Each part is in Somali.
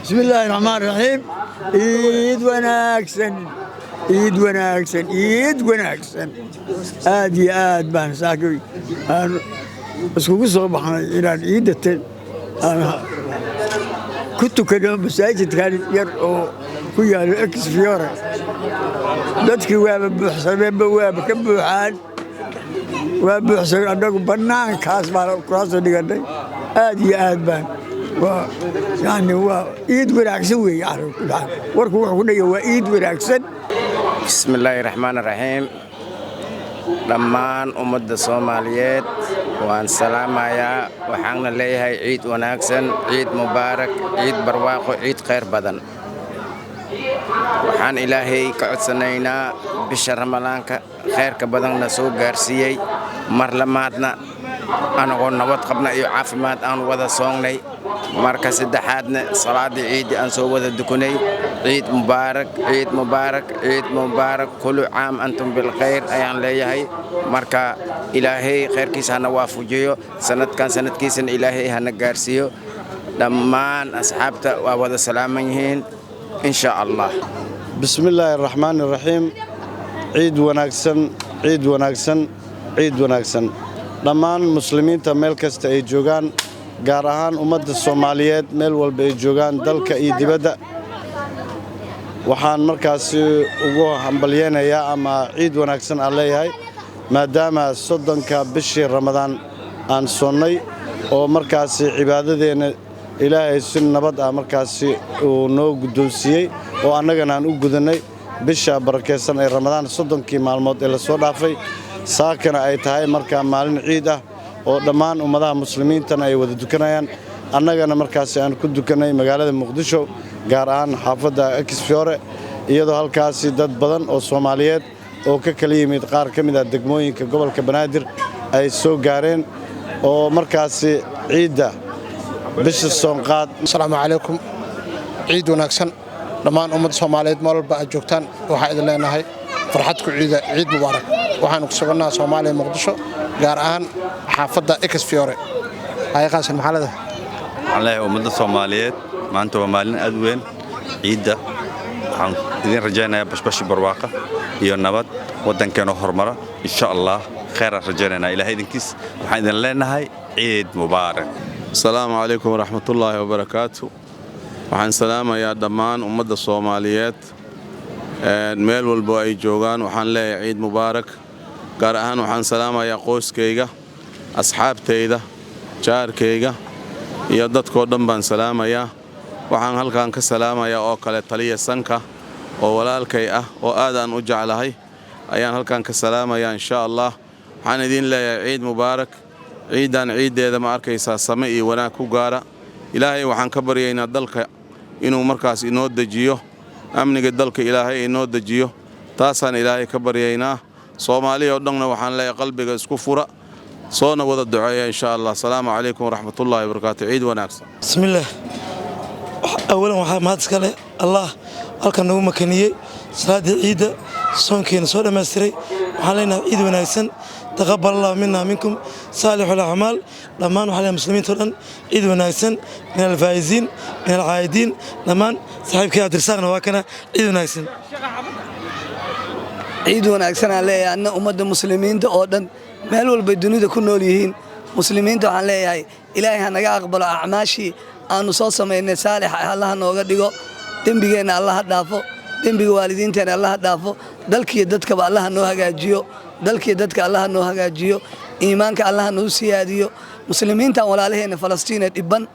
بسم الله الرحمن الرحيم. عيد وناكسن عيد وناكسن عيد وناكسن آدي آد بان ساكوي أنا بس كل صباح إلى عيد أنا كنت كده مساجد كان يرقوا كويا الإكس فيورا dadkii waaba buuxsameen waaba ka buuxaan waa buuxsameen annagu bannaankaas baan kula soo dhiganay aad iyo aad baan waa yani waa iid wanaagsan weeye warku wuxuu ku dhigay waa iid wanaagsan. bismillaahi raxmaani raxiim dhammaan ummadda Soomaaliyeed waan salaamayaa waxaana leeyahay ciid wanaagsan ciid mubaarak ciid barwaaqo ciid khayr badan. waxaan ilaahay ka codsanaynaa bisha ramadaanka khayrka badanna soo gaarsiiyay mar lamaadna anagoo nabad qabna iyo caafimaad aan wada soognay marka saddexaadna salaadii ciid aan soo wada dukanay ciid mubaarak ciid mubaarak ciid mubaarak kullu caam antum bil khayr ayaan leeyahay marka ilaahay khayrkiisa hana waafajiyo sanadkan sanadkiisana ilaahay hana gaarsiiyo dhammaan asxaabta waa wada salaaman yihiin إن شاء الله. بسم الله الرحمن الرحيم. عيد وناكسن عيد وناكسن عيد وناكسن دمان مسلمين تميل كست أي جوجان جارهان أمد الصوماليات ميل والبي جوجان دلك أي دبدا وحان مركز وجوه همبلينا يا أما عيد وناكسن عليه هاي ما دام صدق كبشر رمضان عن صني ومركز عبادتنا ilaahay si nabad ah markaasi uu noo guddoonsiyay oo annagana aan u gudanay bisha barakeysan ee Ramadaan 30 maalmood ee la soo dhaafay saakana ay tahay markaa maalin ciid ah oo dhammaan ummadaha muslimiintana ay wada dukanayaan annagana markaasi aan ku dukanay magaalada Muqdisho gaar ahaan xaafadda Exfiore iyadoo halkaasi dad badan oo Soomaaliyeed oo ka kala yimid qaar ka mid ah degmooyinka gobolka Banaadir ay soo gaareen oo markaasi ciidda بش الصنقات. السلام عليكم عيد وناكسن دمان أمد صوماليد مال بقى جوكتان وحيد لنا هاي فرحتكم عيد مبارك وحنا كسبنا صومالي مقدشو جاران حافظة إكس فيوري هاي قاس المحل ده عليه أمد الصوماليد ما أنتوا مالين أدوين عيد ده عن إذن رجعنا بش برواقة يونبات ودن كانوا هرمرة إن شاء الله خير رجعنا إلى هيدن كيس وحيد لنا هاي عيد مبارك. السلام عليكم ورحمة الله وبركاته. وحن سلام يا دمان أمد الصوماليات ميل والبوي جوغان وحن لا عيد مبارك قارهان وحن سلام يا قوس كيغا أصحاب تيدا جار كيغا يا دد كودن بان سلام يا وحن هلكان كسلام يا أو كلا تلية سنكا أو ولالكي أو آدان وجعلهاي أيان هلكان كسلام يا إن شاء الله وحن دين لا عيد مبارك ciidan ciideeda ma arkaysaa same iyo wanaag ku gaara ilaahay waxaan ka baryaynaa dalka inuu markaas inoo dajiyo amniga dalka ilaahay inoo dajiyo taasaan ilaahay ka baryaynaa Soomaaliya oo dhanna waxaan leeyahay qalbiga isku fura soona wada duceeya insha Allah. Assalaamu alaykum waraxmatullaahi wabarakaatuh. ciid wanaagsan. bismillaah awalan waxa mahad iska leh Allah halkan nagu makaniyay salaada ciida soonkeena soo dhameystiray waxaan leenahay ciid wanaagsan تقبل الله منا منكم صالح الأعمال لما نحن المسلمين ترى عيد وناكسن من الفائزين من العائدين لما صاحب كي أدرسنا وكنا عيد وناكسن عيد وناكسن عليه أن أمة المسلمين تقدم مالوا البدني تكونوا ليهين مسلمين تعالى هاي إلهي هنجا أقبل أعماشي أن نصوص من صالح الله نوجد ديجو تنبيجنا الله دافو تنبيج والدين تنا الله دافو دلك يدتك بالله نوها جيو dalkii dadka Allah noo hagaajiyo iimaanka Allah noo siyaadiyo muslimiinta walaalaheena Falastiin ee dhiban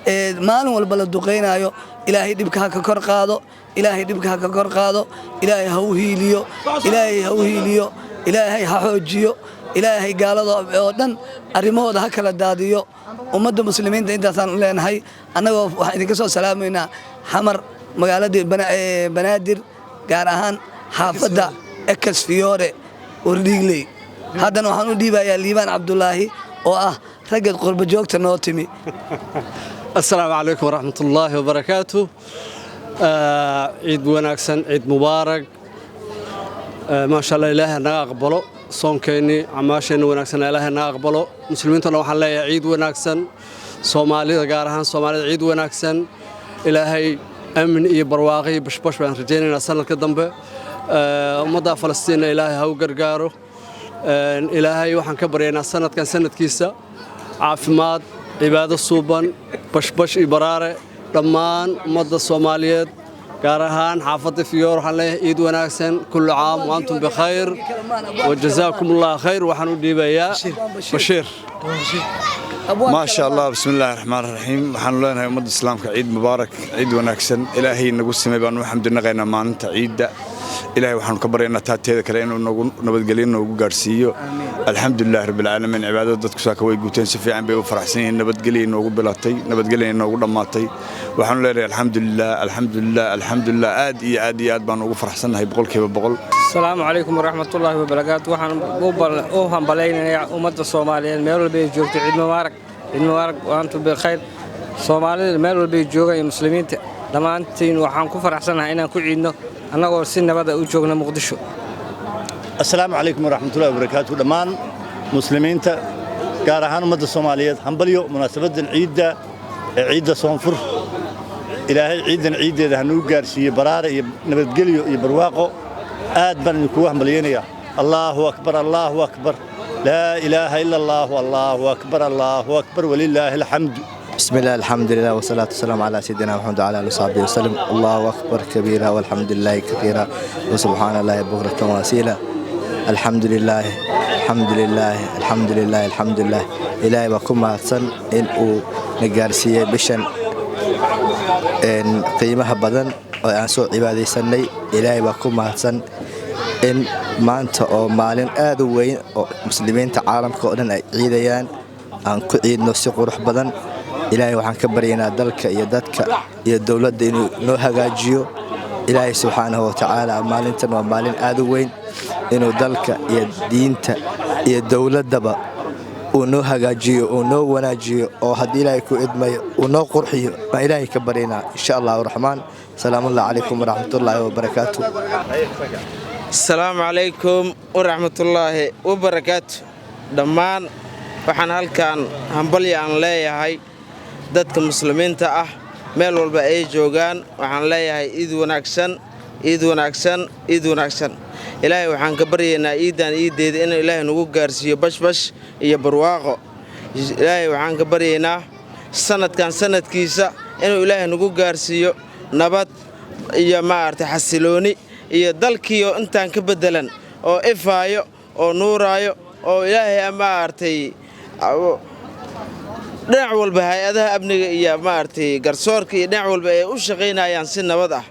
ee maalin walba la duqeynayo ilaahay dhibka ka kor qaado ilaahay dhibka ka kor qaado ilaahay ha u hiiliyo ilaahay ha u hiiliyo ilaahay ha xoojiyo ilaahay gaalada oo dhan arimooda ha kala daadiyo ummadda muslimiinta intaasaan u leenahay annagoo waxaan idinka soo salaameynaa xamar magaalada Banaadir gaar ahaan xaafadda Exfiore ورديغلي هذا نحن نديبها يا ليبان عبد الله رجل قرب جوكت نوتمي. السلام عليكم ورحمة الله وبركاته. عيد وناكسن عيد مبارك ما شاء الله إله ناقبله صوم كيني عماشين وناكسن إله ناقبله مسلمين تنو حلا عيد وناكسن Soomaalida gaar ahaan Soomaalida ciid wanaagsan ilaahay amin iyo barwaaqo iyo bashbash baan rajaynaynaa sanadka dambe ummadda Falastiina ilaahay ha u gargaaro ilaahay waxaan ka baryaynaa sanadkan sanadkiisa caafimaad cibaado suuban bashbash iyo baraare dhammaan ummadda Soomaaliyeed gaar ahaan xaafadda Fiyoor waxaan leeyahay ciid wanaagsan kullu caam wa antum bikhayr wa jazaakumullahu khayr waxaan u dhiibayaa Bashiir ما شاء الله بسم الله الرحمن الرحيم waxaan leenahay ummadda islaamka ciid mubaarak ciid wanaagsan ilaahay nagu sameey baan waxaan dinaqaynaa maalinta ciidda ilaahay waxaan ka baryaynaa taateeda kale inuu nagu nabadgelyo nagu gaarsiiyo alxamdulillah rabbil caalamiin cibaadada dadku saaka way guuteen si fiican bay u faraxsan yihiin nabadgelyo nagu bilatay nabadgelyo nagu dhamaatay waxaan leenahay alxamdulillah aad iyo aad baan ugu faraxsanahay boqolkiiba boqol السلام عليكم ورحمة الله وبركاته وحن أوهم بلينا أمة الصوماليين ميرو بيت جوجت عيد مبارك وأنتم بخير صوماليين ميرو بيت جوجا المسلمين لما أنتين وحن كفر أحسن هنا كل عيدنا أنا ورسنا بدأ وجوجنا مقدشو السلام عليكم ورحمة الله وبركاته لمان مسلمين كارهان أمة الصوماليين هنبليو مناسبة عيد صنفر إلهي عيد إذا هنو جارسي برارة نبتقليو يبرواقو آد بن كوه مليانية الله أكبر لا إله إلا الله الله أكبر ولله الحمد بسم الله الحمد لله والصلاة والسلام على سيدنا محمد وعلى آله وصحبه وسلم الله أكبر كبيرا والحمد لله كثيرا وسبحان الله بكرة وأصيلا الحمد لله إلهي وكم أحسن إن نجارسية بشن إن قيمها بدن وأنسو عبادي سني إلهي وكم أحسن إن maanta oo maalin aad u weyn oo muslimiinta caalamka oo dhan ay ciidayaan aan ku ciidno si qurux badan ilaahay waxaan ka baryaynaa dalka iyo dadka iyo dawladda inuu noo hagaajiyo ilaahay subxaanahu wa ta'aala maalintan waa maalin aad u weyn inuu dalka iyo diinta iyo dawladdaba uu noo hagaajiyo uu noo wanaajiyo oo haddii ilaahay ku idmayo uu noo qurxiyo baan ilaahay ka baryaynaa insha allahu raxmaan salaamu calaykum waraxmatullaahi wabarakaatuh السلام عليكم ورحمة الله وبركاته دمان waxaan halkan hambalyo aan leeyahay dadka muslimiinta ah meel walba ay joogaan waxaan leeyahay ciid wanaagsan ilaahay waxaan ka baryaynaa ciideeda in ilaahay nagu gaarsiiyo bashbash iyo barwaaqo ilaahay waxaan ka baryaynaa sanadkan sanadkiisa inuu ilaahay nagu gaarsiiyo nabad iyo maartay xasilooni iyo dalkiyo intaan ka bedelan oo ifaayo oo nuuraayo oo ilaahay maartay dhinac walba hay'adaha amniga iyo maartay garsoorka iyo dhinac walba ay u shaqeynayaan si nabad ah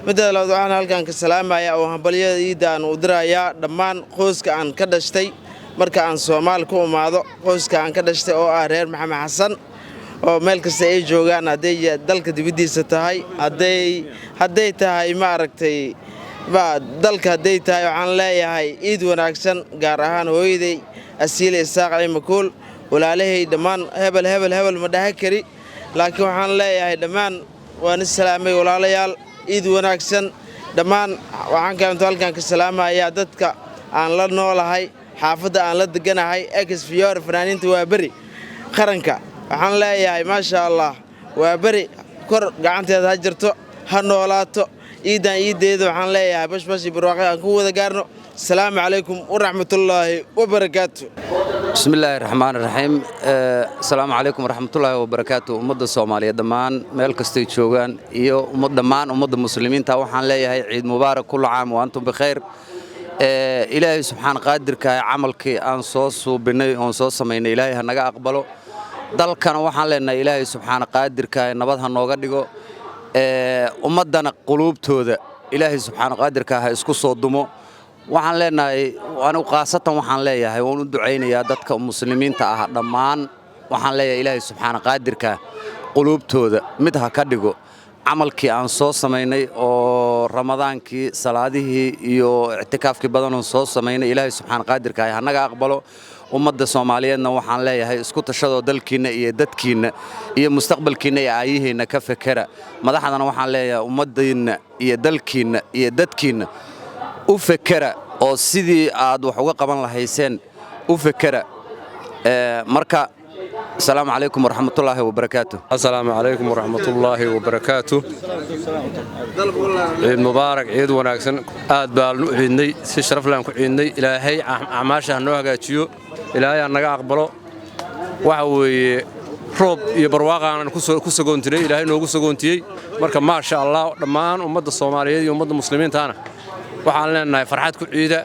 midda labaad waxaan halkan ka salaamayaa oo hambalyada ciidaan u dirayaa dhammaan qoyska aan ka dhashtay marka aan Soomaal ku umaado qoyska aan ka dhashtay oo ah reer Maxamed Xasan oo meel kasta ay joogaan haday dalka dibadiisa tahay haday tahay maartay dalka haday tahay waxaan leeyahay ciid wanaagsan gaar ahaan hooyaday Asiile Isaaq Makuul walaalahay dhamaan hebel ma dhaha kari laakiin waxaan leeyahay dhamaan waan salaamay walaalayaal ciid wanaagsan dhamaan waxaan kaanto halkan ka salaamayaa dadka aan la noolahay xaafadda aan la deganahay Fiyoor fanaaniinta waa bari qaranka waxaan leeyahay ma sha Allah waa bari kor gacanteeda ha jirto ha noolaato ciideeda waxaan leeyahay bashbash barwaaqo aan ku wada gaarno السلام عليكم ورحمة الله وبركاته بسم الله الرحمن الرحيم السلام عليكم ورحمة الله وبركاته أمد الصومالية دمان ملك استيجوان إيو أمد دمان أمد المسلمين توحان ليه عيد مبارك كل عام وأنتم بخير إلهي سبحان قادر كعملك أنصوص وبني أنصوص من إلهي هنجا أقبله دل كان وحان لنا إلهي سبحان قادر كنبضها نوجدجو أمدنا قلوب تودا إلهي سبحان قادر كهيسكو صدمه waxaan leenahay waan u qaasatan waxaan leeyahay waan u duceynayaa dadka muslimiinta ah dhammaan waxaan leeyahay Ilaahay subxaanahu qaadirka qulubtooda mid ha ka dhigo amalkii aan soo sameynay oo ramadaankii salaadihii iyo i'tikaafkii badan oo soo sameynay Ilaahay subxaanahu qaadirka ha naga aqbalo ummadda Soomaaliyeedna waxaan leeyahay isku tashado dalkiina iyo dadkiina iyo mustaqbalkiina iyo aayihiina ka fakara madaxdana waxaan leeyahay ummaddiina iyo dalkiina iyo dadkiina u fakara oo sidii aad wax uga qaban lahayseen u fakara marka السلام عليكم ورحمة الله وبركاته. السلام عليكم ورحمة الله وبركاته. عيد مبارك عيد وناكسن آد بالنو عيدني سشرف لنا عيدني إلهي عماشه نوع جاتيو إلهي أنا أقبله وحوي روب يبرواقع أنا كوسجونتي إلهي نو كوسجونتي مركب ما شاء الله دمان ومد الصوماليين ومد المسلمين تانا وحنا فرحتكم عيدة